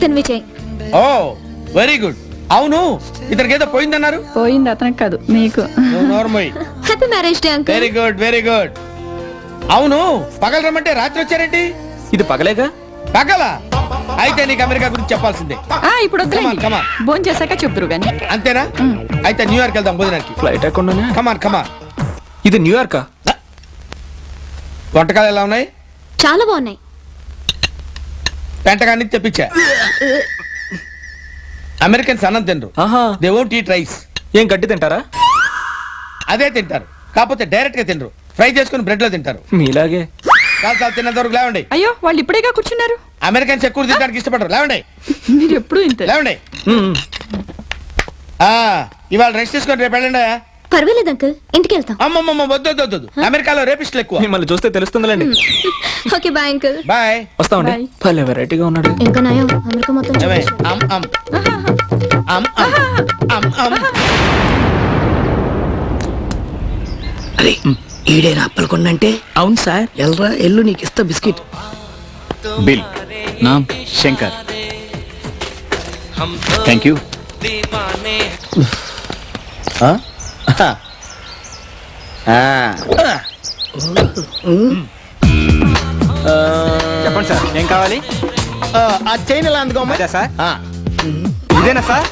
American Vijay. ఓ very good. అవును ఇతనికి ఏదో పోయిందన్నారు. పోయింది అతనికి కాదు మీకు. Happy marriage day uncle. Very good very good. అవును పగలు రమ్మంటే రాత్రి వచ్చారేంటి? ఇది పగలేగా? పగలా? అయితే నీకు అమెరికా గురించి చెప్పాల్సిందే. ఇప్పుడు భోజనం చేశాక చెప్తురు గాని. అంతేనా? అయితే న్యూయార్క్ వెళ్దాం భోజనానికి. ఫ్లైట్ ఎక్కడున్నానే? కమాన్ కమాన్. ఇది న్యూయార్కా? వంటకాలు ఎలా ఉన్నాయి? చాలా బాగున్నాయి. పెంటగా నుంచి తెప్పించా. అమెరికన్స్ అన్నం తినరు. They won't eat rice. ఏం గడ్డి తింటారా? అదే తింటారు, కాకపోతే డైరెక్ట్ గా తినరు, ఫ్రై చేసుకుని బ్రెడ్ లో తింటారు. మీలాగే. చాలా చాలా తిన్నంత వరకు లేవండి. అయ్యో వాళ్ళు ఇప్పుడేగా కూర్చున్నారు. అమెరికన్స్ ఎక్కువ తినడానికి ఇష్టపడరు. లేవండి మీరు ఎప్పుడు ఇంతే. లేవండి. ఇవాళ రెస్ట్ తీసుకొని రేపు వెళ్ళండి. పర్వాలేదు అంకుల్, ఇంటికి వెళ్తాం. అమ్మమ్మ వద్దు వద్దు వద్దు. అమెరికాలో రేపిస్టులు ఎక్కువ. మిమ్మల్ని చూస్తే తెలుస్తుందిలేండి. Okay bye uncle. బాయ్. వస్తామండి. భలే వెరైటీగా ఉన్నాడు. ఇంకా నయం అమెరికా మొత్తం చూపించు. అరే ఈడేనా అప్పలకొండంటే? అవును సార్. ఎల్రా ఎల్లు, నీకు ఇస్తా బిస్కెట్. బిల్ నామ్ శంకర్. Thank you. చెప్పండి సార్ ఏం కావాలి? ఆ చైన్ ఎలా అందుకోమా సార్? ఇదేనా సార్?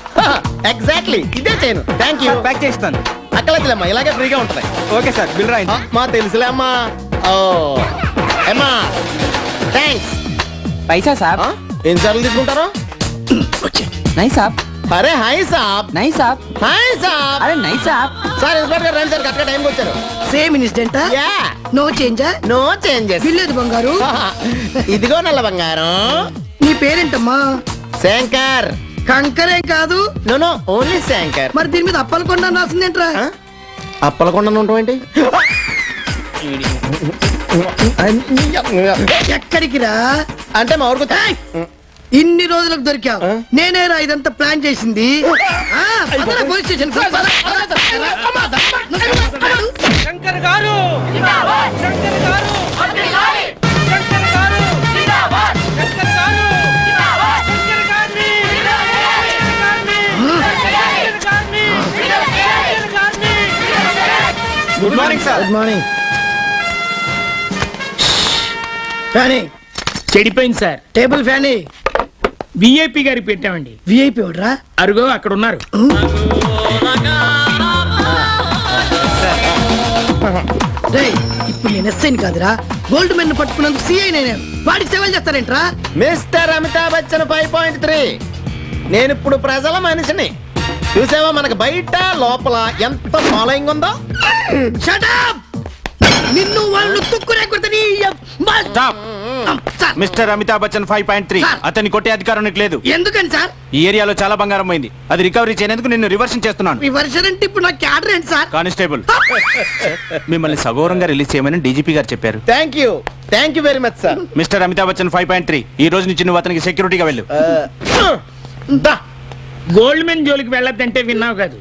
ఎగ్జాక్ట్లీ ఇదే చైన్. Thank you. ప్యాక్ చేస్తాను. అక్కలేదులేమ్మా, ఇలాగే ఫ్రీగా ఉంటుంది. ఓకే సార్, బిల్ రాయండి. మా తెలుసులే అమ్మా. ఓ అమ్మా థ్యాంక్స్. పైసా సార్? ఎన్నిసార్లు తీసుకుంటారు? వచ్చే నై సాబ్. అరే హాయ్ సాబ్. నై సాబ్. హాయ్ సాబ్. అరే నై సాబ్. సార్ ఇన్స్పెక్టర్ గారు రండి సార్, కరెక్ట్గా టైంకి వచ్చారు. Same incident. యా నో చేంజా? No changes. బిల్లేదు బంగారు. ఇదిగో నల్ల బంగారం. నీ పేరేంటమ్మా? శంకర్. కంకరేం కాదు. No no only Shankar. మరి దీని మీద అప్పలకొండ రాసిందేంట్రా? అప్పలకొండ ఉంటాం ఏంటి? ఎక్కడికి రా అంటే మా ఊరుకు. ఇన్ని రోజులకు దొరికావు. నేనేరా ఇదంతా ప్లాన్ చేసింది. Police station. శంకర్ గారు, శంకర్ గారు, శంకర్ గారు, శంకర్ గారు, శంకర్ గారిని, శంకర్ గారిని, శంకర్ గారిని. Good morning sir. Good morning. Fanny చెడిపోయింది సార్. టేబుల్ ఫ్యానీ విఐపి గారి పెట్టామండి. విఐపి ఎవడ్రా? అరుగో అక్కడ ఉన్నారు. ఇప్పుడు నేను ఎస్ఐని కాదురా, గోల్డ్ మెన్ పట్టుకున్నందుకు సిఐ. నేను వాడికి సేవలు చేస్తారేంట్రా? మిస్టర్ అమితాబ్ బచ్చన్ 5.3. నేను ఇప్పుడు ప్రజల మనిషిని. చూసావా మనకు బయట లోపల ఎంత ఫాలోయింగ్ ఉందో. Shut up. నిన్ను వాళ్ళు తుక్కునే కొడతని. మిస్టర్ అమితాబ్ బచ్చన్ 5.3. అతన్ని కొట్టే అధికారం నీకు లేదు. ఎందుకని సార్? ఈ ఏరియాలో చాలా బంగారం పోయింది, అది రికవరీ చేయడానికి నిన్ను రివర్షన్ చేస్తున్నాను. రివర్షన్ అంటే ఇప్పుడు నా క్యాడర్ ఏంటి సార్? కానిస్టేబుల్, మిమ్మల్ని సగౌరవంగా రిలీజ్ చేయమని డీజీపీ గారు చెప్పారు. Thank you very much sir. Mister Amitabh Bachchan 5.3, ఈ రోజు నుంచి నువ్వు అతనికి సెక్యూరిటీగా వెళ్ళు. గోల్డ్ మెన్ జోలికి వెళ్ళొద్దంటే విన్నావు కాదు.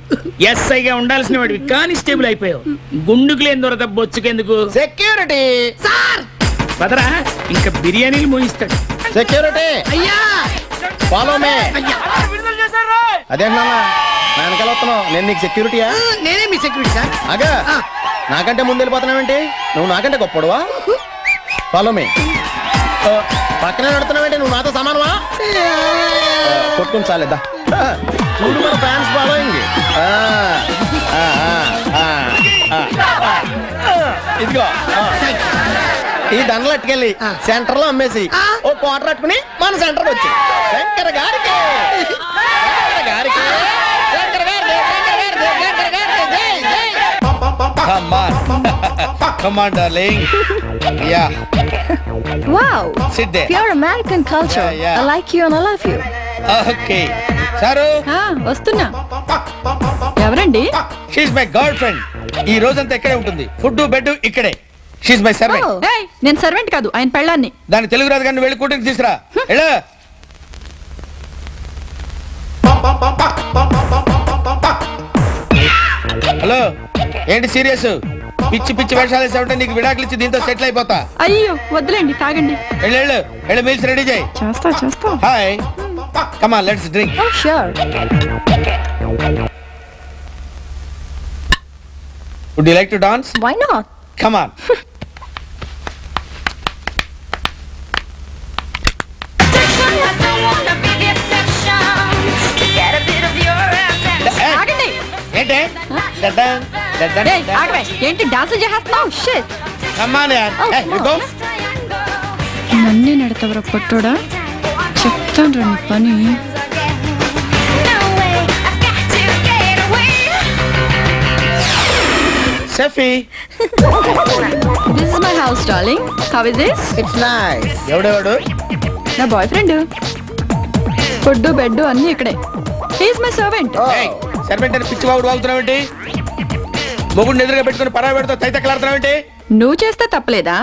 ఎస్ఐగా ఉండాల్సిన వాడివి కానిస్టేబుల్ అయిపోయావు. గుండుకు లేని దొరద బొచ్చుకెందుకు? సెక్యూరిటీ సార్ పదరా, ఇంకా బిర్యానీలు మోయిస్తాడు. సెక్యూరిటీ అయ్యా ఫాలో మే. అయ్యా అదేంటన్నా నా వెనకాల వస్తున్నావు? నేను నీకు సెక్యూరిటీయా? నేనే మీ సెక్యూరిటీ సార్. అగా నాకంటే ముందు వెళ్ళిపోతున్నావేంటి? నువ్వు నాకంటే గొప్పడువా? ఫాలో మే. పక్కనే నడుతున్నావేంటి? నువ్వు నాతో సమానమా? కొట్టుకుని చాలేదా? చూడు మన ఫ్యాన్స్ ఫాలోయింగ్. ఇదిగో ఈ దండలు అట్టుకెళ్ళి సెంటర్ లో అమ్మేసి ఓ క్వార్టర్ అట్టుకుని మన సెంటర్ వచ్చి శంకర్ గారికి, శంకర్ గారికి, శంకర్ గారికి, శంకర్ గారికి, శంకర్ గారికి జై జై. Come on, darling. Yeah. Wow. Sit there. Pure American culture. Yeah. I like you and I love you. Okay. Saru. వస్తున్నా. ఎవరండి? She's my girlfriend. ఈ రోజంతా ఇక్కడే ఉంటుంది. ఫుడ్ బెడ్ ఇక్కడే. She's my servant. నేను సర్వెంట్ కాదు, ఆయన పెళ్ళాన్ని. దాని తెలుగు రాదు కానీ వెళ్ళి కూటికి తీసురా. ఎలా? హలో ఏంటి సీరియస్? పిచ్చి పిచ్చి వేషాలు వేసావుంటే నీకు విడాకులు ఇచ్చి దీంతో సెటిల్ అయిపోతా. అయ్యో వద్దులేండి, తాగండి. వెళ్ళు మీల్స్ రెడీ చేయి. చేస్తా. Hi Come on, let's drink. Oh, sure. Would you like to dance? Why not? Come on. ఆగండి ఏంటి దడ్డాన్, దడ్డాన్, ఏయ్, ఆగవే. ఏంటి డాన్స్ చేస్తున్నావు? Shit. Come on, yaar. Oh, Hey, you go. నన్నే నడతవరా పొట్టోడా? చెప్తాను రా నీ పని. Seffy. This is my house, darling. How is this? It's nice. ఎవడెవడు? నా బాయ్ ఫ్రెండ్. ఫుడ్ బెడ్ అన్ని ఇక్కడే. He's my servant. Hey, servant అని పిచ్చి వాగుడు వాగుతున్నావేంటి? మొగుడిని ఎదురుగా పెట్టుకుని పరాయి పెడుతూ తైతక్కలాడుతున్నావేంటి? నువ్వు చేస్తే తప్పలేదా?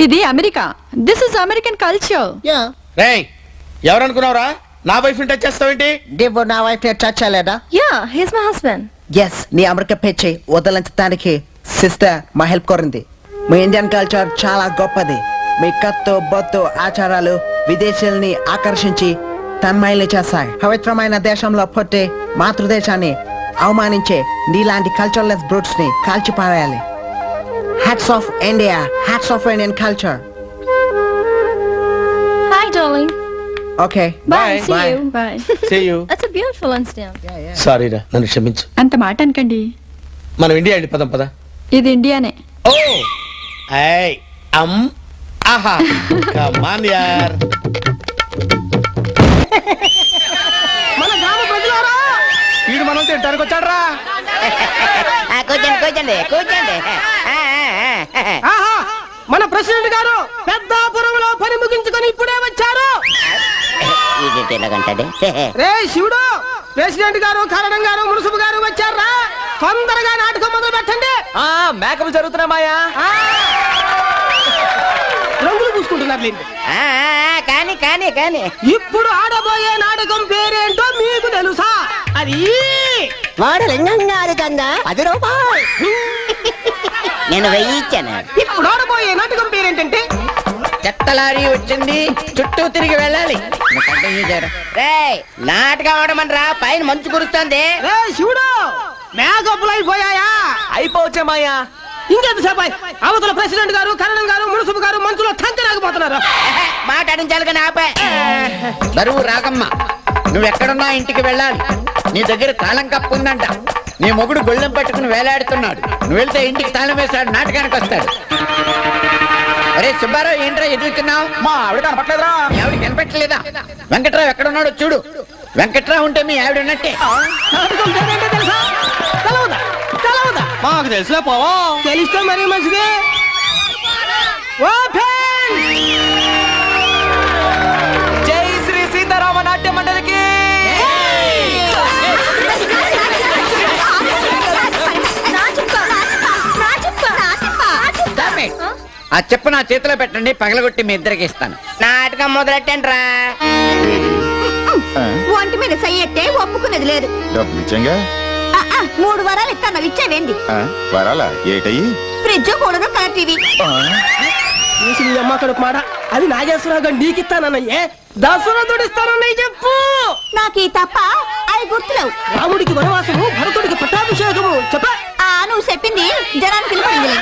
ఇది America. This is American culture. రేయ్, ఎవరనుకున్నావురా? నా వైఫ్ ని టచ్ చేస్తావేంటి? నువ్వు నా వైఫ్ టచ్ చేయలేదా? Yeah, he's my husband. Yes నీ అమెరికా పెచ్చి వదలించడానికి సిస్టర్ మా హెల్ప్ కోరింది. మీ ఇండియన్ కల్చర్ చాలా గొప్పది. మీ కత్తు బొత్తు ఆచారాలు విదేశీయుల్ని ఆకర్షించి తన్మయలు చేస్తాయి. పవిత్రమైన దేశంలో పుట్టి మాతృదేశాన్ని అవమానించే నీలాంటి కల్చర్లెస్ బ్రూట్స్ ని కాల్చిపారేయాలి. Hats off India, hats off Indian culture. Hi, darling. Okay Bye. See Bye. you. Bye. See you. That's a beautiful incident. Sorry రా, నన్ను క్షమించు. అంత మాట అనకండి. మనం ఇండియా అండి, పదం పద. ఇది ఇండియానే. ఓ ఐ అమ్ ఆహా కమ్ ఆన్ యార్. మన గ్రామ ప్రజలారా, వీడు మనం తింటానికి వచ్చాడ్రా. కూర్చోండి కూర్చోండి కూర్చోండి. ఆహా మన ప్రెసిడెంట్ గారు పెద్దాపురంలో పని ముగించుకొని ఇప్పుడే వచ్చారు. రే శివుడు, ప్రెసిడెంట్ గారు, కరణం గారు, మున్సిపు గారు వచ్చారా? తొందరగా నాటకం మొదలు పెట్టండి. మేకలు జరుగుతున్నామాయా? రంగులు పూసుకుంటున్నారు. కానీ కానీ కానీ ఇప్పుడు ఆడబోయే నాటకం పేరేంటో మీకు తెలుసా? అది వాడు లింగంగారు కన్నా 10 రూపాయలు నేను 1000 ఇచ్చాను. ఇప్పుడు ఆడబోయే నాటకం పేరేంటంటే చెత్తలారీ వచ్చింది, చుట్టూ తిరిగి వెళ్ళాలి. రేయ్, నాటకం ఆడమనరా, పైన మంచు కురుస్తుంది. రే శివుడు, మేకప్లు అయిపోయాయా? అయిపోవచ్చామాయా? ఇంకెంతసేపు? అవతల ప్రెసిడెంట్ గారు, కరణం గారు, మున్సిపు గారు మంచులో తంకరాకపోతున్నారు. మాట్లాడించాలి కానీ ఆపే. బరువు రాగమ్మ, నువ్వెక్కడున్నా ఇంటికి వెళ్ళాలి. నీ దగ్గర తాళం కప్పు ఉందంట. నీ మొగుడు గొళ్ళెం పట్టుకుని వేలాడుతున్నాడు. నువ్వు వెళ్తే ఇంటికి తాళం వేశాడు, నాటకానికి వస్తాడు. అరే సుబ్బారావు, ఏంట్రా ఎదుగుతున్నావు? మా ఆవిడ కనపట్లేదురా. ఆవిడ కనిపెట్టలేదా? వెంకట్రావు ఎక్కడున్నాడో చూడు. వెంకట్రావు ఉంటే మీ ఆవిడ ఉన్నట్టే. నాటకం పేరేంటో తెలుసా? తెలవదా? తెలవదా? మాకు తెలుసులే పోవా. తెలిస్తే మరీ మంచిది. ఓపెన్. జై శ్రీ సీతారామ నాట్య మండలికి. ఆ చెప్పు నా చేతిలో పెట్టండి, పగలగొట్టి మీ ఇద్దరికి ఇస్తాను. నాటకం మొదలెట్టండి రా. ఒంటి మీద సయ్యట్టే ఒప్పుకునేది లేదు. డబ్బులు ఇచ్చాంగా. 3 వరాలు ఇస్తాను, ఇచ్చేవేంది? వరాలా ఏటయ్యి? ఫ్రిడ్జ్ కూడదు, కలర్ టీవీ. చూసి నీ అమ్మ కడుపు మాట. అది నాగేశ్వరరావు గారు నీకిస్తానన్నయ్యే. దశరథుడు ఇస్తానన్నయ్య చెప్పు. నాకు ఈ తప్ప అవి గుర్తులేవు. రాముడికి వనవాసము, భరతుడికి పట్టాభిషేకము చెప్ప. నువ్వు చెప్పింది జనానికి వినపడింది.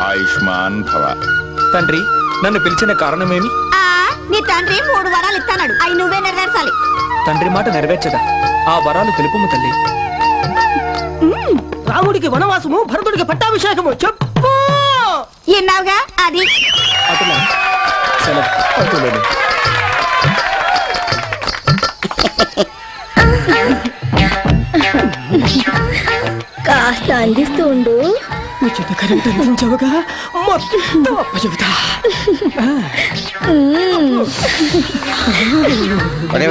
ఆయుష్మాన్ భవ. తండ్రి, నన్ను పిలిచిన కారణమేమి? నీ తండ్రి 3 వరాలు ఇస్తాడు, అవి నువ్వే నెరవేర్చాలి. తండ్రి మాట నెరవేర్చదా? ఆ వరాలు తెలుపుము తల్లి. రాముడికి వనవాసము, భరతుడికి పట్టాభిషేకము చెప్పు. విన్నావుగా? అది అటులా సెలవు. అటులేను. కాస్త అందిస్తూ ఉండు. ఉచిత కరెంట్ అందించవుగా, మొత్తం అప్ప చెబుతా.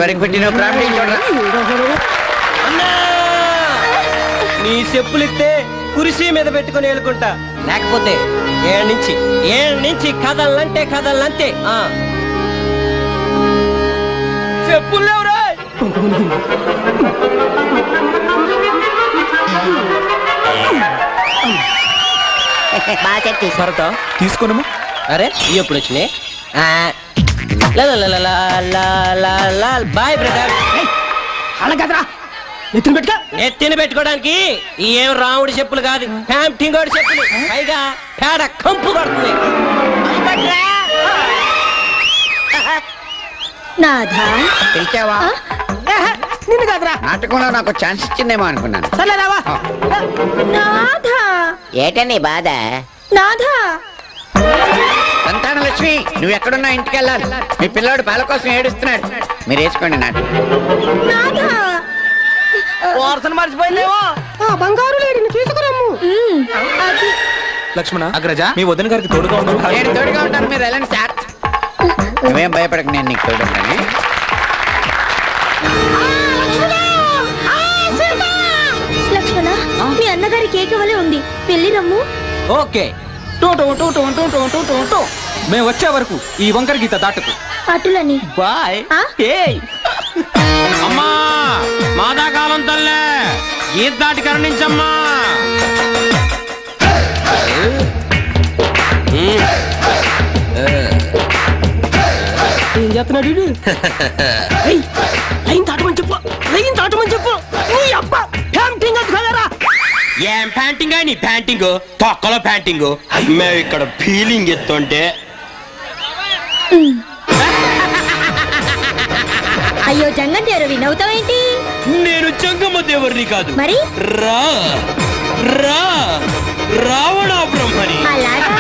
వరకు పెట్టిన ప్రాబ్లం నీ చెప్పులిస్తే కురిసి మీద పెట్టుకుని వెళ్ళుకుంటా. లేకపోతే ఏడు నుంచి కదలంటే కదలంతే. చెప్పులు లేవురా. బాగా భరత తీసుకున్నాము. అరే ఎప్పుడు వచ్చినాయి? Bye brother. అలా కదరా నెత్తిన పెట్టుకో. నెత్తిన పెట్టుకోవడానికి ఏం రాముడి చెప్పులు కాదు, హ్యాంప్టింగోడి చెప్పులు. పైగా పేడ కంపు పడుతుంది. నాథా పిలిచావా? నిన్ను కాదురా. నాటకంలో నాకు ఛాన్స్ ఇచ్చిందేమో అనుకున్నాను. సర్లే రావా. నాథా ఏటని బాధ? నాథా సంతాన లక్ష్మి, నువ్వు ఎక్కడున్నా ఇంటికి వెళ్ళాలి. మీ పిల్లాడు పాల కోసం ఏడుస్తున్నాడు. మీరు వేసుకోండి నాటు. నాథా వారసన మర్చిపోయిందేమో. బంగారు లేడిని తీసుకురమ్ము. అది లక్ష్మణ అగ్రజ మీ వదిన గారికి తోడుగా ఉండు. నేను తోడుగా ఉంటాను, మీరు వెళ్ళండి సార్. నువ్వేం భయపడకు, నేను నీకు తోడుంటాను. లక్ష్మణ మీ అన్నగారి కేక వలె ఉంది, వెళ్ళి రమ్ము. ఓకే. మేము వచ్చే వరకు ఈ వంకర గీత దాటకు. అటులని బాయ్. ఆ? అమ్మా మాదాకాలం తల్లే గీత దాటి కరుణించమ్మా. ఏం చేస్తున్నాడు వీడు? ఏయ్, లైన్ దాటమని చెప్పు, లైన్ దాటమని చెప్పు. నీ అబ్బా హ్యాంప్టింగ్ అది కదరా. ఏం ప్యాంటింగ్ నీ ప్యాంటింగ్ తొక్కలో ప్యాంటింగ్. మేము ఇక్కడ ఫీలింగ్ ఎత్తుంటే అయ్యో జంగంటారు వినవుతావేంటి? నేను జంగమ్మ దేవుడిని కాదు, మరి రా రా రావణ బ్రహ్మని. అలాగా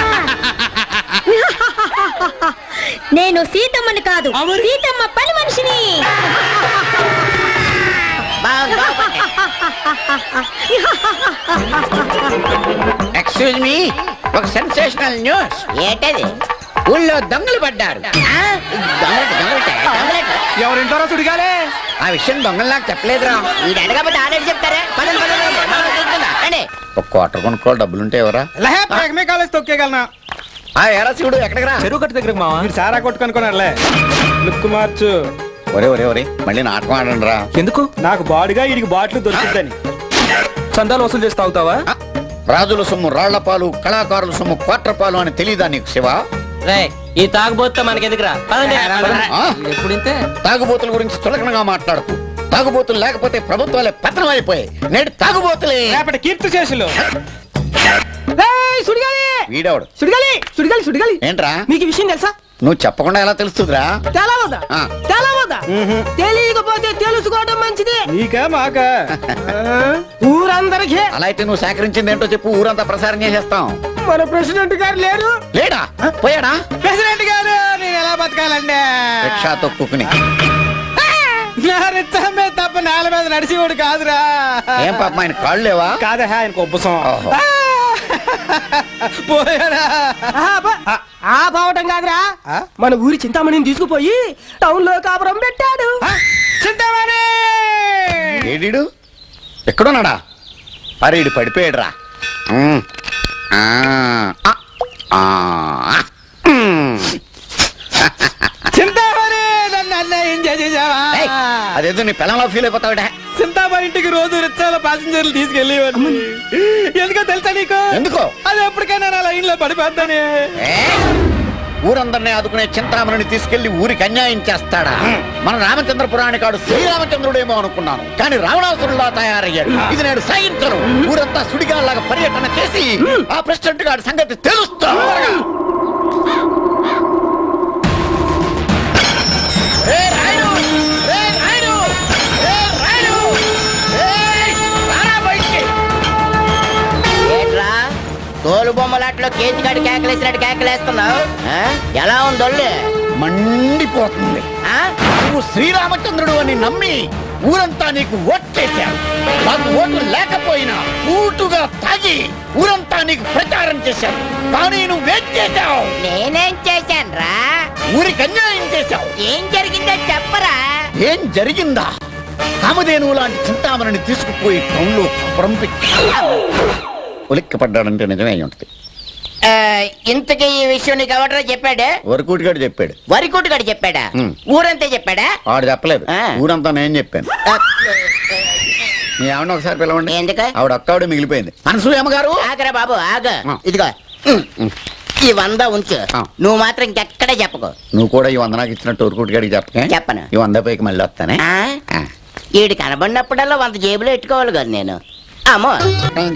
నేను సీతమ్మని కాదు, అవరి. సీతమ్మ పని మనిషిని. ఎక్స్క్యూజ్ మీ, ఒక సెన్సేషనల్ న్యూస్. ఏంటది? ఊళ్ళో దొంగలు పడ్డారు. ఎవరింటారో సుడిగాలే. ఆ విషయం దొంగలు నాకు చెప్పలేదురా. వీడు అడగకపోతే ఆల్రెడీ చెప్తారే. పదండి, పదండి, పదండి. ఒక క్వార్టర్ కొనుక్కోవాలి, డబ్బులుంటే ఎవరా? కాలేజ్ తొక్కేగలనా? ఆ ఎరా శివుడు ఎక్కడికి రా? చెరువు కట్టు దగ్గర మావా. మీరు సారా కొట్టుకొనుకోనర్లే. లుక్ మార్చు. ఒరే ఒరే ఒరే, మళ్ళీ నాటకం ఆడండి రా. ఎందుకు? నాకు బాడుగా వీడికి బాటిల్ దొరుకుతుందని. చందాలు వసూలు చేసి తాగుతావా? రాజుల సొమ్ము రాళ్ల పాలు, కళాకారుల సొమ్ము క్వార్టర్ పాలు అని తెలీదా నీకు శివ? రేయ్, ఈ తాగుబోతే మనకెందుకురా? పదండి. ఆ? ఎప్పుడింతే తాగుబోతుల గురించి చులకనగా మాట్లాడుతూ. తాగుబోతులు లేకపోతే ప్రభుత్వాలే పతనం అయిపోయాయి. నేడు తాగుబోతులే. రేపటి కీర్తి చేసులు. సుడిగాలి, వీడేవాడు సుడిగాలి, సుడిగాలి, సుడిగాలి. ఏంట్రా? మీకు ఈ విషయం తెలుసా? నువ్వు చెప్పకుండా ఎలా తెలుస్తుందిరా? తెలవదా? ఆ. తెలవదా? తెలియకపోతే తెలుసుకోవడం మంచిది. నీకా మాకా? ఊరందరికీ అలా అయితే నువ్వు సేకరించింది ఏంటో చెప్పు, ఊరంతా ప్రసారం చేసేస్తాం. మన ప్రెసిడెంట్ గారు లేరు. లేడా? పోయాడా? ప్రెసిడెంట్ గారు నేను ఎలా బతకాలండి? రిక్షా తొక్కుని. రిచ్చమే తప్ప నేల మీద నడిచేవాడు కాదురా. ఏం పాపం, ఆయన కాళ్ళు లేవా? కాదా ఆయన కొబ్బసం. ఓహో. పోయాడా? ఆ పోవటం కాదురా, మన ఊరి చింతామణిని తీసుకుపోయి టౌన్ లో కాపురం పెట్టాడు. చింతామణి ఏడీడు ఎక్కడున్నాడా? అరేడు పడిపోయాడురా. చింతామణి నన్ను అన్యాయం చేసేసావా? అదేదో నీ పిల్లల్లో ఫీల్ అయిపోతావుడా? చింతామణి ఇంటికి రోజు రిచ్చాల ప్యాసింజర్లు తీసుకెళ్ళేవాడు. ఎందుకో తెలుసా నీకు? ఎందుకో? అది ఎప్పటికైనా నా లైన్ లో పడిపోద్దని. ఊరందరినీ ఆదుకునే చింతామణిని తీసుకెళ్లి ఊరికి అన్యాయం చేస్తాడా? మన రామచంద్రపురాణికాడు శ్రీరామచంద్రుడేమో అనుకున్నాను, కానీ రావణాసురులా తయారయ్యాడు. ఇది నేను సాగించను. ఊరంతా సుడిగాల్లాగా పర్యటన చేసి ఆ ప్రెసిడెంట్ గారి సంగతి తెలుస్తా. తోలు బొమ్మలాట్లో కేజీగాడి కేకలేసినట్టు కేకలేస్తున్నావు. ఎలా ఉందొల్లు? మండిపోతుంది. నువ్వు శ్రీరామచంద్రుడు అని నమ్మి ఊరంతా నీకు ఓట్లేశారు. నాకు ఓటు లేకపోయినా ఊటుగా తాగి ఊరంతా నీకు ప్రచారం చేశారు. కానీ నువ్వేం చేశావు? నేనేం చేశాను రా? ఊరికి అన్యాయం చేశావు. ఏం జరిగిందో చెప్పరా? ఏం జరిగిందా? కామధేనువు లాంటి చింతామణిని తీసుకుపోయి టౌన్లో పంపించావు. ఉలిక్కిపడ్డాడంటే నిజమే అయి ఉంటుంది. ఇంతకీ ఈ విషయం నీకు ఎవడరా చెప్పాడు? వరకూటిగాడు చెప్పాడు. వరికోటుగాడు చెప్పాడా? ఊరంతా చెప్పాడా? ఆడు చెప్పలేదు, ఆ. ఊరంతా నేను చెప్పాను. మీ ఆవిడ ఒకసారి పిలవండి. ఎందుకు? ఆవిడ ఒక్కవిడ మిగిలిపోయింది. అనసూయమ్మ గారు, ఆగరా బాబు ఆగ. ఆ. ఇదిగో ఈ 100 ఉంచు. నువ్వు మాత్రం ఇంకెక్కడే చెప్పకు. నువ్వు కూడా ఈ 100 నాకు ఇచ్చినట్టు ఊరుకుటి గడికి చెప్పకే. చెప్పను. ఈ 100 పైకి మళ్ళీ వస్తానే. ఈడు కనబడినప్పుడల్లా 100 జేబులో పెట్టుకోవాలి కదా నేను. అమ్మో,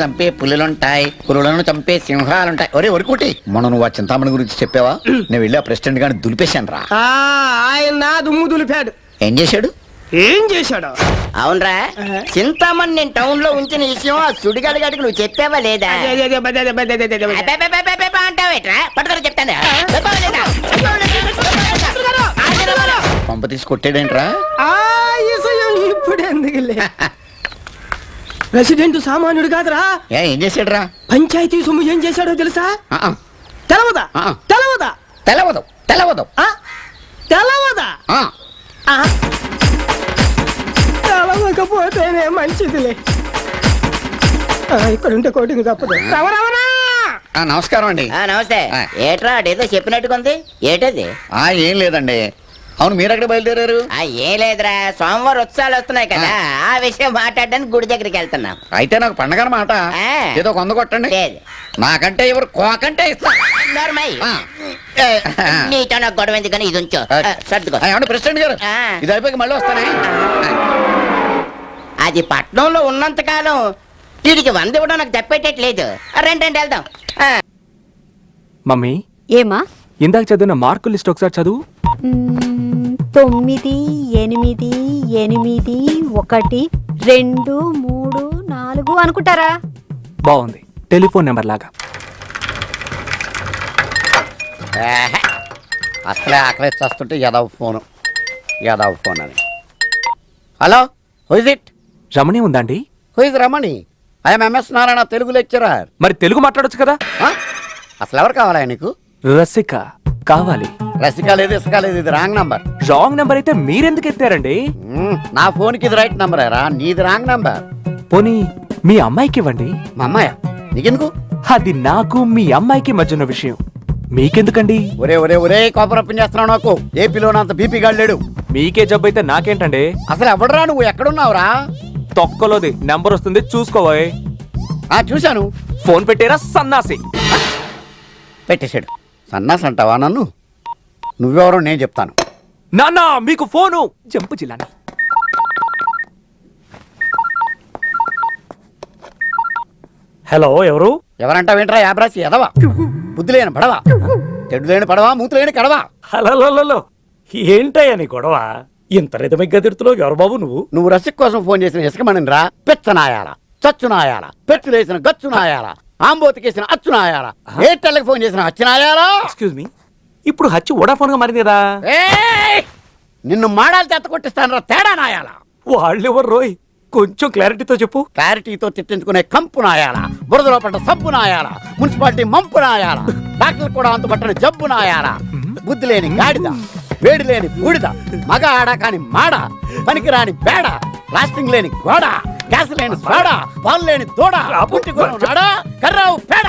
చంపే పులులుంటాయి, పులులను చంపే సింహాలుంటాయి. ఒరే ఒరుకుటి, మొన్న నువ్వు ఆ చింతామణి గురించి చెప్పావా? నేను వెళ్ళి ఆ ప్రెసిడెంట్ గారిని దులిపేశాను రా. ఆయన నా దుమ్ము దులిపాడు. ఏం చేశాడు? ఏం చేశాడు? అవునరా, చింతామణి నేను టౌన్ లో ఉంచిన విషయం ఆ సుడిగాడి గడికి నువ్వు చెప్పావా లేదా? అబ్బబ్బబ్బబ్బబ్బ అంటావేట్రా? పట్టుదల చెప్తాను. పంప తీసి కొట్టాడేంట్రా? ఇప్పుడు ఎందుకులే. ప్రెసిడెంట్ సామాన్యుడు కాదురా. ఏం చేశాడు రా? పంచాయతీ సొమ్ము ఏం చేశాడో తెలుసా? తెలవదా? తెలవదా? తెలవదు తెలవదు తెలవదా? తెలవకపోతేనే మంచిదిలే. ఇక్కడ ఉంటే కోటింగ్ తప్పదు. నమస్కారం అండి. నమస్తే. ఏట్రా అదేదో చెప్పినట్టుకుంది, ఏటది? ఏం లేదండి. అవును, మీరు ఎక్కడ బయలుదేరారు? ఏం లేదురా, సోమవారం ఉత్సవాలు వస్తున్నాయి కదా, ఆ విషయం మాట్లాడడానికి గుడి దగ్గరికి వెళ్తున్నాం. అయితే నాకు పండగ అన్నమాట. ఏదో 100 కొట్టండి. నాకంటే ఎవరు కోకంటే ఇస్తా. నీతో నాకు గొడవ ఎందుకని ఇది ఉంచో. సర్దుకో. ఏమండి ప్రెసిడెంట్ గారు, ఇది అయిపోయి మళ్ళీ వస్తానే. అది పట్నంలో ఉన్నంత కాలం వీడికి 100 ఇవ్వడం నాకు తప్పేటట్లేదు. రండి వెళ్దాం. మమ్మీ, ఏమా? ఇందాక చదివిన మార్కుల లిస్ట్ ఒకసారి చదువు. 9 8 8 1 2 3 4 అనుకుంటారా? బాగుంది, టెలిఫోన్ నెంబర్ లాగా. అసలే ఆకలి చేస్తుంటే యాదవ్ ఫోన్ అని. Hello, who is it? Ramani ఉందండి? Who is Ramani? I'm MS Narayana, Telugu lecturer. మరి తెలుగు మాట్లాడొచ్చు కదా. అసలు ఎవరు కావాలా నీకు? రసిక కావాలి. రసిక లేదు, ఇసుక లేదు, ఇది రాంగ్ నంబర్. రాంగ్ నెంబర్ అయితే మీరెందుకు ఎత్తారండి? నా ఫోన్ కి ఇది రైట్ నంబర్ రా, నీది రాంగ్ నంబర్. పోనీ మీ అమ్మాయికి ఇవ్వండి. మా అమ్మాయ నీకెందుకు? అది నాకు మీ అమ్మాయికి మధ్యన విషయం, మీకెందుకండి? ఒరే ఒరే ఒరే, కోపరప్పని చేస్తున్నావు నాకు. ఏపీలో అంత బీపీ గాడు లేడు. మీకే జబ్బు అయితే నాకేంటండి? అసలు ఎవడరా నువ్వు? ఎక్కడున్నావురా? తొక్కలోది నెంబర్ వస్తుంది, చూసుకోబోయ్. చూశాను. ఫోన్ పెట్టారా సన్నాసి? పెట్టేశాడు. సన్నాసి అంటావా నన్ను? నువ్వెవరో నేను చెప్తాను. నాన్న మీకు ఫోను. జంపు జిల్లాని. హలో, ఎవరు? ఎవరంటావేంట్రా యాబ్రాసి ఎదవా? బుద్ధి లేని పడవా, తెడు లేని పడవా, మూతి లేని కడవా. హలో, ఏంటయ్యా నీ గొడవ? ఇంత రితమిగ్గా తిడుతున్నావు. ఎవరు బాబు నువ్వు? నువ్వు రసిక్ కోసం ఫోన్ చేసిన ఇసుకమణిని రా. పెచ్చనాయాల, చచ్చునాయాల, పెచ్చులేసిన గచ్చునాయాల, ఆంబోతికేసిన అచ్చునాయాల, ఎయిర్టెల్కి ఫోన్ చేసిన అచ్చునాయాలా. ఎక్స్క్యూజ్ మీ, ఇప్పుడు హచ్చి వోడాఫోన్ గా మారింది కదా. నిన్ను మాడాలు చెత్త కొట్టిస్తాను రా, తేడా నాయాల. వాళ్ళెవరు రోయ్? కొంచెం క్లారిటీతో చెప్పు. క్లారిటీతో తిట్టించుకునే కంపు నాయాల, బురదలో పడ్డ సబ్బు నాయాల, మున్సిపాలిటీ మంపు నాయాల, డాక్టర్ కూడా అంతుపట్టని జబ్బు నాయాల. బుద్ధి లేని గాడిద, వేడి లేని బూడిద, మగ ఆడ కాని మాడ, పనికిరాని బేడ, ప్లాస్టింగ్ లేని గోడ, గ్యాస్ లేని సోడ, పాలు లేని దూడ, కర్రావు పేడ.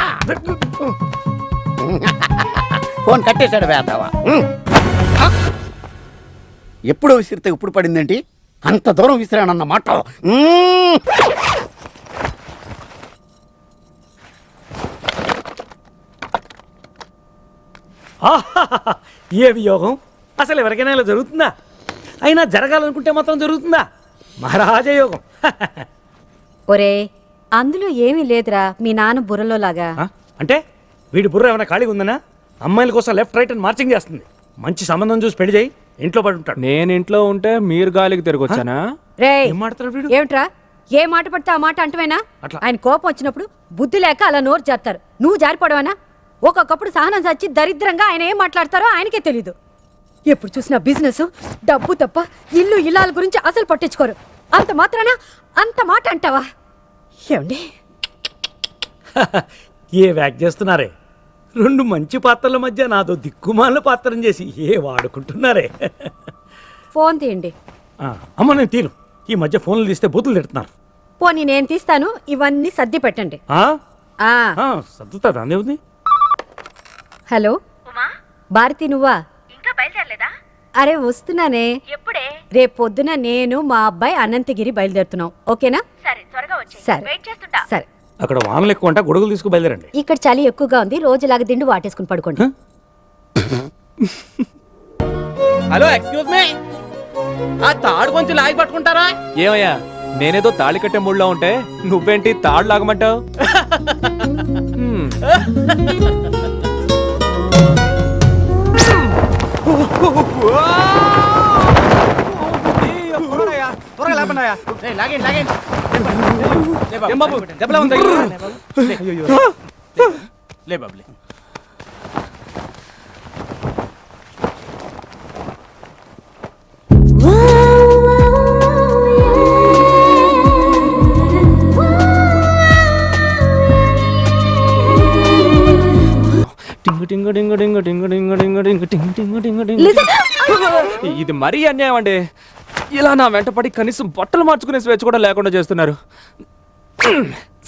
ఫోన్ కట్టేశాడు వేదవా. ఎప్పుడు విసిరితే ఇప్పుడు పడిందేంటి? అంత దూరం విసిరానన్న మాట. ఏమి యోగం! అసలు ఎవరికైనా ఇలా జరుగుతుందా? అయినా జరగాలనుకుంటే మాత్రం జరుగుతుందా? మహారాజ యోగం. ఒరే, అందులో ఏమీ లేదురా మీ నాన్న బుర్రలో లాగా. అంటే వీడి బుర్ర ఏమైనా ఖాళీగా ఉందనా? అమ్మాయిల కోసం లెఫ్ట్ రైట్ అని మార్చింగ్ చేస్తుంది. మంచి సంబంధం చూసి పెళ్లి చేయి, ఇంట్లో పడి ఉంటాడు. నేను ఇంట్లో ఉంటే మీరు గాలికి తిరిగి వచ్చానా? ఏమిట్రా, ఏ మాట పడితే ఆ మాట అంటవేనా? ఆయన కోపం వచ్చినప్పుడు బుద్ధి లేక అలా నోరు జారుతారు, నువ్వు జారిపోవడమేనా? ఒక్కొక్కప్పుడు సహనం సచ్చి దరిద్రంగా ఆయన ఏం మాట్లాడతారో ఆయనకే తెలీదు. ఎప్పుడు చూసినా బిజినెస్, డబ్బు తప్ప ఇల్లు ఇల్లాల గురించి అసలు పట్టించుకోరు. అంత మాత్రాన అంత మాట అంటావా? ఏమండి ఏ వ్యాక్ చేస్తున్నారే? 2 మంచి పాత్రల మధ్య నాదో దిక్కుమాల పాత్రం చేసి ఏ వాడుకుంటున్నారే? ఫోన్ తీయండి. అమ్మ నేను తీను. ఈ మధ్య ఫోన్లు తీస్తే బూతులు తిడుతున్నారు. పోనీ నేను తీస్తాను, ఇవన్నీ సర్ది పెట్టండి. సర్దుతా దాని ఉంది. హలో భారతి, నువ్వా? ఇంకా బయలుదేరలేదా? అరే వస్తున్నానే. ఎప్పుడే? రేపు పొద్దున నేను మా అబ్బాయి అనంతగిరి బయలుదేరుతున్నాం. ఓకేనా? సరే, త్వరగా వచ్చేయ్. సరే, వెయిట్ చేస్తుంటా. సరే. అక్కడ వానలు ఎక్కువ ఉంటా గొడుగులు తీసుకు బయలుదేరండి. ఇక్కడ చలి ఎక్కువగా ఉంది, రోజులాగా దిండు వాటేసుకుని పడుకోండి. హలో ఎక్స్క్యూజ్ మీ, ఆ తాడు కొంచెం లాగి పట్టుకుంటారా? ఏమయ్యా నేనేదో తాళి కట్టే మూడ్లో ఉంటే నువ్వేంటి తాడు లాగమంటావు? లే బాబులే. ఇది మరీ అన్యాయం అండి. ఇలా నా వెంటపడి కనీసం బట్టలు మార్చుకునే స్వేచ్ఛ కూడా లేకుండా చేస్తున్నారు.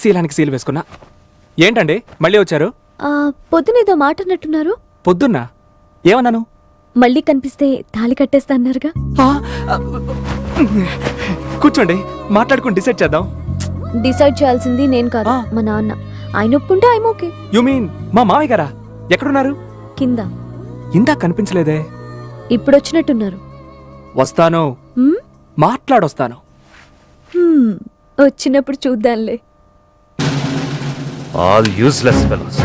శీలానికి సీలు వేసుకున్నా. ఏంటండి మళ్ళీ వచ్చారు? పొద్దునేదో మాట అన్నట్టున్నారు. పొద్దున్నా ఏమన్నాను? మళ్ళీ కనిపిస్తే తాళి కట్టేస్తా అన్నారుగా. కూర్చోండి, మాట్లాడుకుని డిసైడ్ చేద్దాం. డిసైడ్ చేయాల్సింది నేను కాదు, మా నాన్న. ఆయన ఒప్పుకుంటే ఐమ్ ఓకే. యు మీన్ మా మావయ్య గారా? ఎక్కడున్నారు? కింద. ఇందా కనిపించలేదే. ఇప్పుడు వచ్చినట్టున్నారు. వస్తాను, మాట్లాడొస్తాను. వచ్చినప్పుడు చూద్దాంలే. All useless fellows,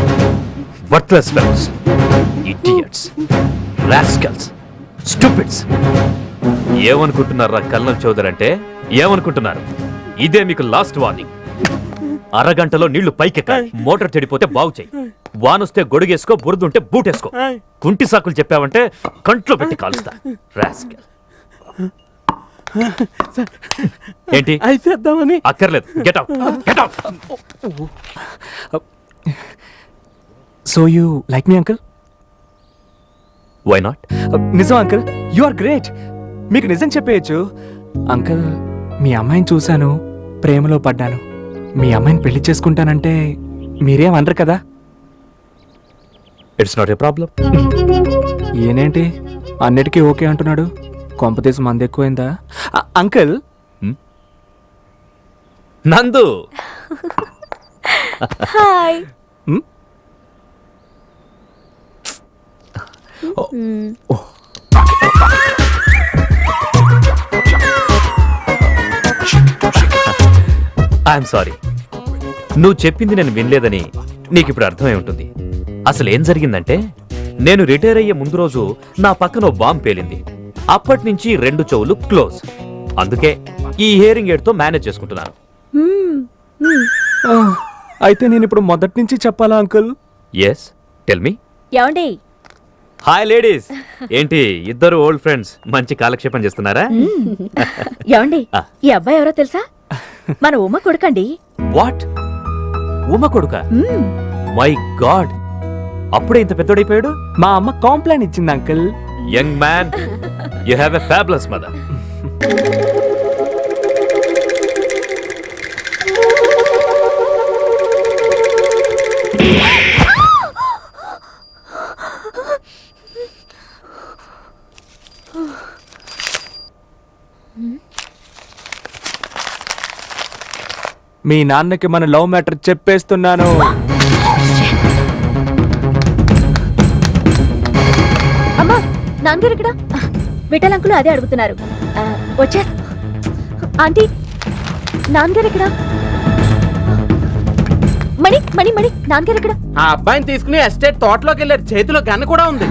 worthless fellows, idiots, rascals, stupids. ఏమనుకుంటున్నారా కల్నల్ చౌదరి అంటే? ఏమనుకుంటున్నారు? ఇదే మీకు లాస్ట్ వార్నింగ్. అరగంటలో నీళ్లు పైకెక్కాలి. మోటార్ చెడిపోతే బాగు చేయి. వానొస్తే గొడుగేసుకో, బురదుంటే బూటేసుకో. కుంటి సాకులు చెప్పావంటే కంట్లో పెట్టి కాలుస్తా. రాస్కల్. ఏంటి అయిపోద్దామని? అక్కర్లేదు. Get out, get out. So you like me uncle? Why not? నిజం అంకుల్, యు ఆర్ గ్రేట్. మీకు నిజం చెప్పేయచ్చు అంకుల్. మీ అమ్మాయిని చూశాను, ప్రేమలో పడ్డాను. మీ అమ్మాయిని పెళ్లి చేసుకుంటానంటే మీరేం అనరు కదా? It's not a problem. ఏనేంటి అన్నిటికీ ఓకే అంటున్నాడు? కొంపతీసి మంది ఎక్కువైందా uncle? Nandu, hi. I'm sorry. నువ్వు చెప్పింది నేను వినలేదని నీకు ఇప్పుడు అర్థమై ఉంటుంది. అసలు ఏం జరిగిందంటే, నేను రిటైర్ అయ్యే ముందు రోజు నా పక్కన ఓ బాంబు పేలింది. అప్పటి నుంచి 2 చెవులు క్లోజ్. అందుకే ఈ హియరింగ్ ఎయిడ్ తో మేనేజ్ చేసుకుంటున్నాను. అయితే నేను ఇప్పుడు మొదటి నుంచి చెప్పాలా అంకుల్? Yes, tell me. ఏమండి? Hi ladies. ఏంటి ఇద్దరు ఓల్డ్ ఫ్రెండ్స్ మంచి కాలక్షేపం చేస్తున్నారా? ఏమండి? ఈ అబ్బాయి ఎవరో తెలుసా? మన ఉమ్మ కొడుకండి. వాట్? ఉమ కొడుక? మై గాడ్, అప్పుడే ఇంత పెద్దోడైపోయాడు. మా అమ్మ కాంప్లైంట్ ఇచ్చింది uncle. Young man, you have a fabulous mother. మీ నాన్నకి మన లవ్ మ్యాటర్ చెప్పేస్తున్నాను. అమ్మా, నాన్నగారు ఇక్కడ? విఠల్ అంకుల్ అదే అడుగుతున్నారు. వచ్చే ఆంటీ, నాన్నగారు ఇక్కడ? మణి మణి మణి, నాన్నగారు ఇక్కడ? ఆ అబ్బాయిని తీసుకుని ఎస్టేట్ తోటలోకి వెళ్ళారు. చేతిలో గన్ను కూడా ఉంది.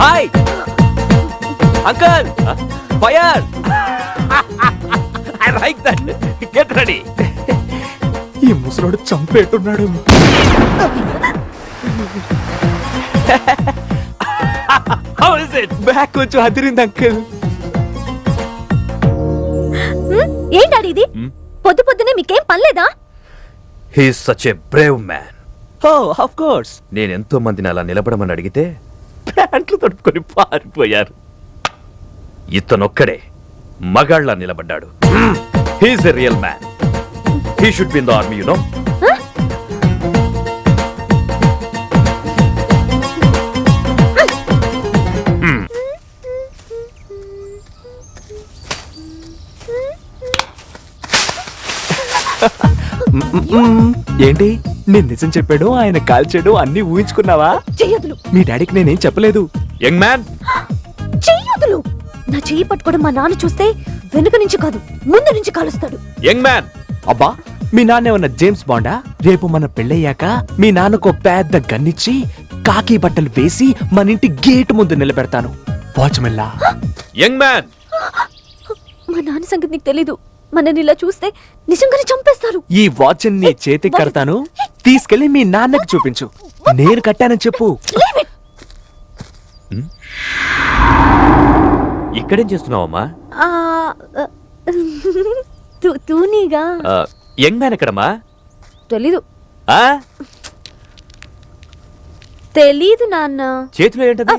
Hi uncle, fire. I like that. Get ready. ఈ ముసలోడు చంపేట్టున్నాడు. How is it? బ్యాక్ కొంచెం అదిరింది అంకుల్. ఏంటండి ఇది? పొద్దు పొద్దునే మీకేం పనిలేదా? He is such a brave man. Oh of course. నేను ఎంతో మందిని అలా నిలబడమని అడిగితే ప్యాంట్లు తడుపుకొని పారిపోయారు. ఇతనొక్కడే మగాళ్ళ నిలబడ్డాడు. He's a real man. He should be in the army, you know. ఏంటి నేను నిజం చెప్పాడు, ఆయన కాల్చాడు అన్ని ఊహించుకున్నావా? చెయ్యొద్దులు, మీ డాడీకి నేనేం చెప్పలేదు. యంగ్ మ్యాన్, చెయ్యొద్దులు. నా చెయ్యి పట్టుకోవడం మా నాన్న చూస్తే వెనుక నుంచి కాదు ముందు నుంచి కాలుస్తాడు. Young man. అబ్బా, మీ నాన్న ఏమన్నా జేమ్స్ బాండా? రేపు మన పెళ్ళయ్యాక మీ నాన్నకు పెద్ద గన్నిచ్చి కాకి బట్టలు వేసి మన ఇంటి గేట్ ముందు నిలబెడతాను. వాచ్మెల్లా. యంగ్ మ్యాన్, మా నాన్న సంగతి నీకు తెలీదు. మనని ఇలా చూస్తే నిజంగానే చంపేస్తారు. ఈ వాచ్ నీ చేతికి కడతాను, తీసుకెళ్లి మీ నాన్నకి చూపించు. నేను కట్టానని చెప్పు. ఇక్కడేం చేస్తున్నావమ్మా? తూనీగా. యంగ్ మ్యాన్ ఎక్కడమ్మా? తెలీదు. ఆ? తెలీదు నాన్న. చేతిలో ఏంటది?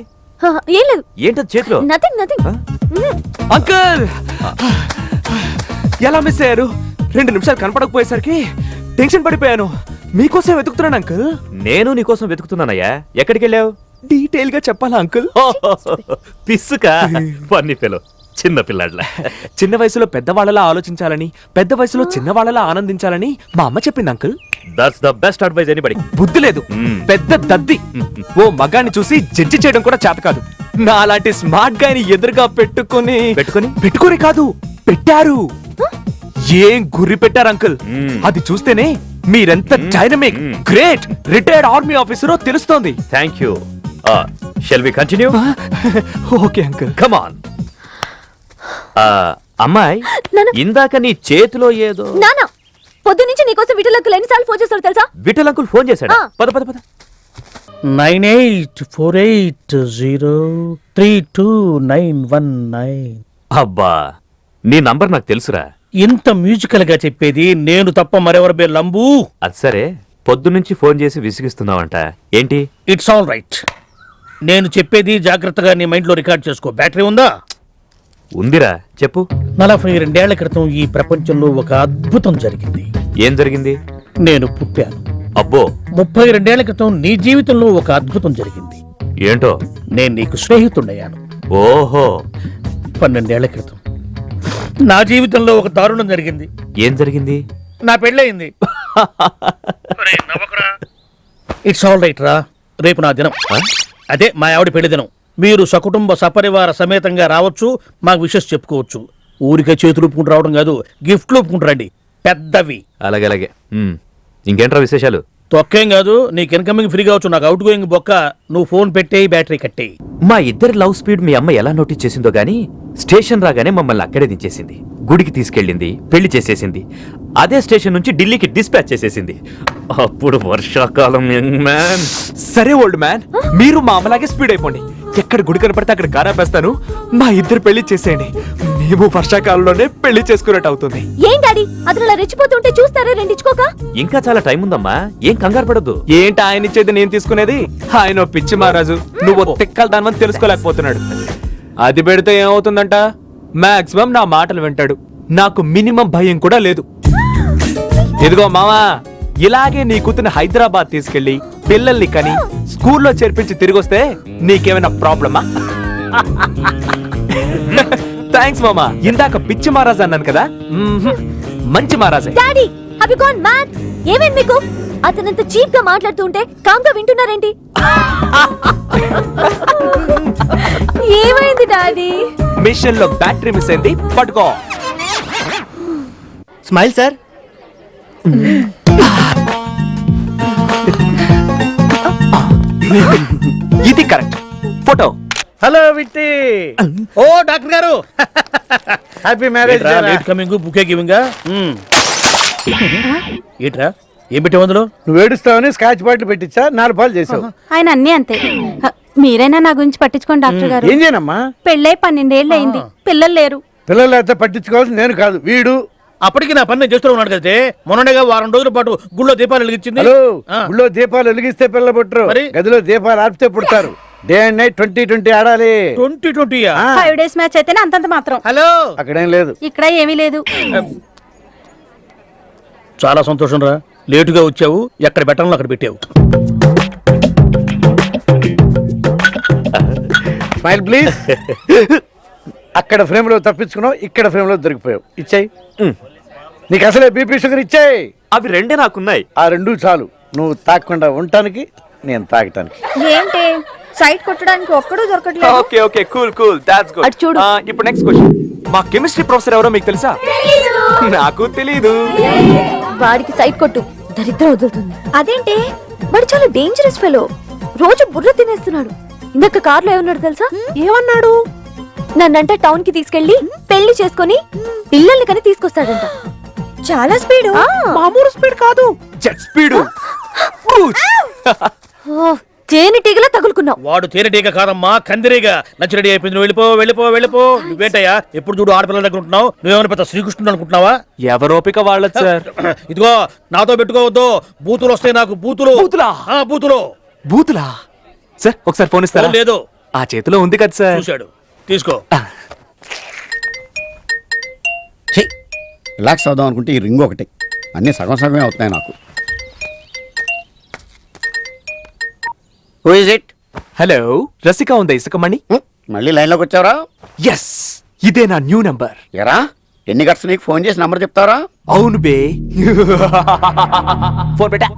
ఏం లేదు. ఏంటది చేతిలో? Nothing nothing. అంకుల్, ఎలా మిస్ అయ్యారు? 2 నిమిషాలు కనపడకపోయేసరికి టెన్షన్ పడిపోయాను. మీకోసం వెతుకుతున్నాను అంకుల్. నేను నీకోసం వెతుకుతున్నానయ్యా. ఎక్కడికి వెళ్ళావు? డీటెయిల్ గా చెప్పాలా అంకుల్? పిస్సుకా? ఫన్నీ ఫెలో, చిన్న పిల్లాడ్లా. చిన్న వయసులో పెద్దవాళ్ళలా ఆలోచించాలని, పెద్ద వయసులో చిన్నవాళ్ళలా ఆనందించాలని మా అమ్మ చెప్పింది uncle. That's the best advice anybody. బుద్ధి లేదు, పెద్ద దద్ది. ఓ మగాన్ని చూసి జడ్జి చేయడం కూడా చేత కాదు. నా అలాంటి స్మార్ట్ గాయని ఎదురుగా పెట్టుకొని కాదు, పెట్టారు. ఏం గుర్రి పెట్టారు అంకుల్. అది చూస్తేనే మీరెంత డైనమిక్, గ్రేట్ రిటైర్డ్ ఆర్మీ ఆఫీసరో తెలుస్తోంది. Thank you. Shall we continue? Okay uncle. Come on. అమ్మాయి, ఇందాక నీ చేతిలో ఏదో. నాన్న, పొద్దు నుంచి నీకోసం విటలంకులు ఎన్నిసార్లు ఫోన్ చేస్తాడు తెలుసా? విఠల్ అంకుల్ ఫోన్ చేశాడా? పద పద పద. 9848032919. అబ్బా, నీ నంబర్ నాకు తెలుసురా. ఇంత మ్యూజికల్ గా చెప్పేది నేను తప్ప మరెవరు బే లంబు. అది సరే, పొద్దు నుంచి ఫోన్ చేసి విసిగిస్తున్నావంట ఏంటి? It's all right. నేను చెప్పేది జాగ్రత్తగా నీ మైండ్ లో రికార్డ్ చేసుకో. బ్యాటరీ ఉందా? ఉందిరా, చెప్పు. 42 ఏళ్ల క్రితం ఈ ప్రపంచంలో ఒక అద్భుతం జరిగింది. ఏం జరిగింది? నేను పుట్టాను. అబ్బో. 32 ఏళ్ల క్రితం నీ జీవితంలో ఒక అద్భుతం జరిగింది. ఏంటో? నేను నీకు స్నేహితుడయ్యాను. ఓహో. 12 ఏళ్ల క్రితం నా జీవితంలో ఒక దారుణం జరిగింది. ఏం జరిగింది? నా పెళ్ళయింది. ఇట్స్ ఆల్ రైట్ రా. రేపు నా దినం. అదే మా ఆవిడ పెళ్లి దినం. మీరు సకుటుంబ సపరివార సమేతంగా రావచ్చు, మాకు విషెస్ చెప్పుకోవచ్చు. ఊరికే చేతులు ఒప్పుకుంటూ రావడం కాదు, గిఫ్ట్లు ఒప్పుకుంటూ రండి, పెద్దవి. అలాగే అలాగే. ఇంకేంట్రా విశేషాలు? తొక్కేం కాదు, నీకు ఇన్కమింగ్ ఫ్రీ కావచ్చు, నాకు అవుట్ గోయింగ్ బొక్క. నువ్వు ఫోన్ పెట్టేయి, బ్యాటరీ కట్టేయి. మా ఇద్దరి లవ్ స్పీడ్ మీ అమ్మ ఎలా నోటీస్ చేసిందో గానీ, స్టేషన్ రాగానే మమ్మల్ని అక్కడే దించేసింది. గుడికి తీసుకెళ్ళింది, పెళ్లి చేసేసింది. అదే స్టేషన్ నుంచి ఢిల్లీకి డిస్పాచ్ చేసేసింది. అప్పుడు వర్షాకాలం. Young man. సరే ఓల్డ్ మ్యాన్, మీరు మా అమ్మలాగే స్పీడ్ అయిపోండి. ఎక్కడ గుడి కనపడితే అక్కడ కారాపేస్తాను. మా ఇద్దరు పెళ్లి చేసేయండి. మేము వర్షాకాలంలోనే పెళ్లి చేసుకున్నట్టు అవుతుంది. ఏం డాడీ, అతను అలా రెచ్చిపోతుంటే చూస్తారే రెండించుకోక? ఇంకా చాలా టైం ఉందమ్మా, ఏం కంగారు పడద్దు. ఏంటి ఆయన ఇచ్చేది నేను తీసుకునేది? ఆయన పిచ్చి మహారాజు, నువ్వు తిక్కలు దానివని తెలుసుకోలేకపోతున్నాడు. అది పెడితే ఏమవుతుందంట? మాక్సిమం నా మాటలు వింటాడు. నాకు మినిమం భయం కూడా లేదు. ఇదిగో మావా, ఇలాగే నీ కూతురు హైదరాబాద్ తీసుకెళ్లి పిల్లల్ని కని స్కూల్లో చేర్పించి తిరిగొస్తే నీకేమైనా ప్రాబ్లమా? థ్యాంక్స్ మామా. ఇందాక పిచ్చి మహారాజు అన్నాను కదా, మంచి మహారాజే. Daddy, have you gone mad? ఏమైంది మీకు? అతనంత చీప్ గా మాట్లాడుతుంటే కామ్గా వింటున్నారేంటి? ఏమైంది డాడీ? మిషన్ లో బ్యాటరీ మిస్ అయింది, పట్టుకో. Smile sir. ఇది కరెక్ట్ ఫోటో. హలో విట్టి. ఓ డాక్టర్ గారు, happy marriage. Late coming, bouquet giving. ఏట్రా, ఏం పెట్టావు అందులో? నువ్వు ఏడుస్తావని స్కాచ్ బాటిల్ పెట్టించా, 4 పాలు చేసావు. ఆయన అన్నీ అంతే. మీరైనా నా గురించి పట్టించుకోండి డాక్టర్ గారు. ఏం చేయనమ్మా? పెళ్ళై 12 ఏళ్ళు అయింది, పిల్లలు లేరు. పిల్లలు అయితే పట్టించుకోవాల్సింది నేను కాదు, వీడు. అప్పటికి నా పని నేను చేస్తూ ఉన్నాడు కదే. మొన్ననేగా వారం రోజుల పాటు గుళ్ళో దీపాలు వెలిగించింది. హలో, గుళ్ళో దీపాలు వెలిగిస్తే పిల్లలు పుట్టరు, మరి? గదిలో దీపాలు ఆర్పితే పుడతారు. డే అండ్ నైట్ 20-20 ఆడాలి 2020 5 days మ్యాచ్ అయితేనే అంతంత మాత్రం. హలో అక్కడేం లేదు. ఇక్కడ ఏమీ లేదు. చాలా సంతోషం రా, లేటుగా వచ్చావు. ఎక్కడ పెట్టాలో అక్కడ పెట్టావు. Smile please. అక్కడ ఫ్రేమ్ లో తప్పించుకున్నావు, ఇక్కడ ఫ్రేమ్ లో దొరికిపోయావు. ఇచ్చాయి. నీకు అసలే బీపీ షుగర్ ఇచ్చాయి. అవి రెండే నాకున్నాయి. ఆ రెండు చాలు నువ్వు తాగకుండా ఉండటానికి, నేను తాగటానికి. ఏంటి సైట్ కొట్టడానికి ఒక్కడూ దొరకట్లేదు. Okay okay cool cool that's good. అటు చూడు. ఇప్పుడు నెక్స్ట్ క్వశ్చన్. మా కెమిస్ట్రీ ప్రొఫెసర్ ఎవరో మీకు తెలుసా? నాకు తెలీదు. వాడికి సైట్ కొట్టు, దరిద్రం వదులుతుంది. అదేంటి వాడు చాలా డేంజరస్ ఫెలో, రోజు బుర్ర తినేస్తున్నాడు. ఇందాక కార్లో ఏమన్నాడు తెలుసా? ఏమన్నాడు? నన్నంట టౌన్ కి తీసుకెళ్లి పెళ్లి చేసుకొని పిల్లల్ని కని తీసుకొస్తాడంట. చాలా స్పీడు. మామూలు స్పీడ్ కాదు, జెట్ స్పీడ్. తేనెటీగలా తగులుకున్నావు. వాడు తేనెటీగ కాదమ్మా, కందిరీగా. నచ్చి రెడీ అయిపోయింది. నువ్వు వెళ్ళిపో వెళ్ళిపో వెళ్ళిపో. నువ్వేంటయ్యా ఎప్పుడు చూడు ఆడపిల్లల దగ్గర ఉంటున్నావు? నువ్వేమైనా పెద్ద శ్రీకృష్ణుడు అనుకుంటున్నావా? ఎవరోపిక వాళ్ళది సార్. ఇదిగో నాతో పెట్టుకోవద్దు, బూతులు వస్తాయి నాకు. బూతులు బూతులా? బూతులు. బూతులా? సార్ ఒకసారి ఫోన్ ఇస్తారా? ఫోన్ లేదు. ఆ చేతిలో ఉంది కదా సార్. చూశాడు, తీసుకో. రిలాక్స్ అవుదాం అనుకుంటే ఈ రింగ్ ఒకటి, అన్ని సగం సగమే అవుతున్నాయి నాకు. Who is it? హలో, రసిక ఉందా ఇసుకమణి? మళ్ళీ లైన్లోకి వచ్చావరా? ఎస్, ఇదే నా న్యూ నంబర్. ఎరా ఎన్ని గట్స్ నీకు ఫోన్ చేసి నంబర్ చెప్తావరా? అవును బే. ఫోన్ పెట్టా.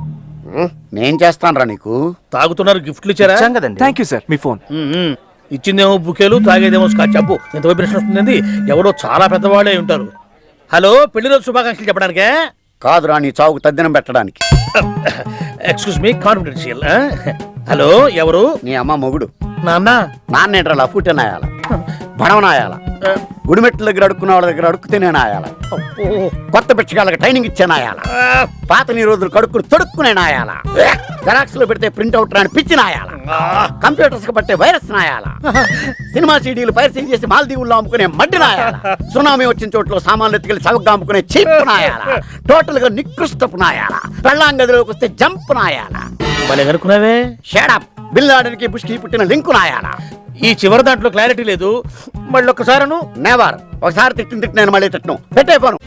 నేను చేస్తానురా నీకు. తాగుతున్నారు, గిఫ్ట్లు ఇచ్చారా? Thank you sir. మీ ఫోన్. ఇచ్చిందేమో బుకేలు, తాగేదేమో స్కాచ్. అబ్బు ఎంత వైబ్రేషన్ వస్తుంది. ఎవరో చాలా పెద్దవాళ్ళే ఉంటారు. హలో, పెళ్లి రోజు శుభాకాంక్షలు చెప్పడానికే? కాదురా, నీ చావుకు తద్దినం పెట్టడానికి. Excuse me, confidential. హలో, ఎవరు? నీ అమ్మ మొగుడు. నాన్న. నాన్నేట్రా లఫూటే నాయాల, బడవనాయాల, గుడిమెట్ల దగ్గర అడుక్కున్న వాళ్ళ దగ్గర అడుక్కుతే నేను ఆయాల, కొత్త పిచ్చగాళ్ళకి ట్రైనింగ్ ఇచ్చే నాయాల, పాత నీ రోజులు కడుక్కుని తొడుక్కునే నాయాల, జెరాక్స్ లో పెడితే ప్రింట్ అవుట్ రాని పిచ్చి నాయాల, కంప్యూటర్స్ కి పట్టే వైరస్ నాయాల, సినిమా సీడీలు పైరసీ చేసి మాల్దీవుల్లో అమ్ముకునే మడ్డి నాయాల, సునామీ వచ్చిన చోట్ల సామాన్లు ఎత్తుకెళ్ళి చవకగా అమ్ముకునే చీప్ నాయాల, టోటల్ గా నికృష్టపు నాయాల, పెళ్ళాం గదిలోకి వస్తే జంప్ నాయాల. భలే కనుక్కున్నావే. షేడప్ బిల్ ఆడనికి బుష్కి పుట్టిన లింకు నాయాల. ఈ చివరి దాంట్లో క్లారిటీ లేదు. మళ్ళీ ఒక్కసారి నెవర్. ఒకసారి తిట్టిన తిట్టి నేను మళ్ళీ తిట్టను. పెట్టే ఫోను.